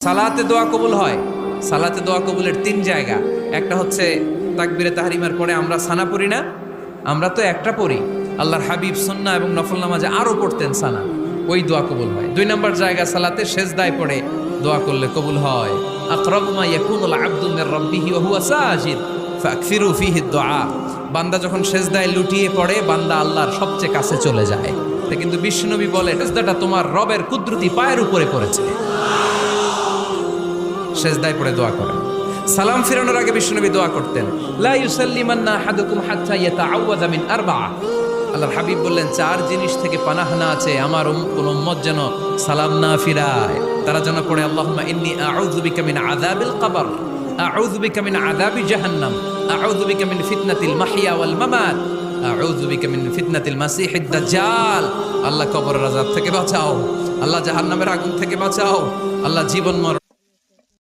সালাতে দোয়া কবুল হয়। সালাতে দোয়া কবুলের তিন জায়গা। একটা হচ্ছে তাকবীরে তাহরিমার পরে আমরা সানা পড়ি না, আমরা তো একটা পড়ি। আল্লাহর হাবিব সুন্নাহ এবং নফল নামাজে আরো পড়তেন সানা, ওই দোয়া কবুল হয়। দুই নম্বর জায়গা সালাতে সেজদায় পড়ে দোয়া করলে কবুল হয়। আকরাবু মা ইয়াকুনুল আবদু মির রাব্বিহি ওয়া হুয়া সাজিদ ফাকসিরু ফীহি দুআ। বান্দা যখন সেজদায় লুটিয়ে পড়ে, বান্দা আল্লাহর সবচেয়ে কাছে চলে যায়। তা কিন্তু বিশ্বনবী বলে, সেজদাটা তোমার রবের কুদরতি পায়ের উপরে পড়েছে। সেজদায় পড়ে দোয়া করেন। সালাম ফিরানোর আগে বিশ্বনবী দোয়া করতেন, লা ইউসাল্লিমান্না আহাদুকুম হাত্তা ইয়াতাআওয়াযা মিন আরবা'a। আল্লাহর হাবিব বললেন, চার জিনিস থেকে পানাহ না আছে আমার কোন উম্মত যেন সালাম না ফিরায়। তারা যেন পড়ে, আল্লাহুম্মা ইন্নী আউযু বিকা মিন আযাবিল কবর, আউযু বিকা মিন আযাবি জাহান্নাম, আউযু বিকা মিন ফিতনাতিল মাহইয়া ওয়াল মামাত, আউযু বিকা মিন ফিতনাতিল মাসিহিদ দাজ্জাল। আল্লাহ কবরের আযাব থেকে বাঁচাও, আল্লাহ জাহান্নামের আগুন থেকে বাঁচাও, আল্লাহ জীবন মরণ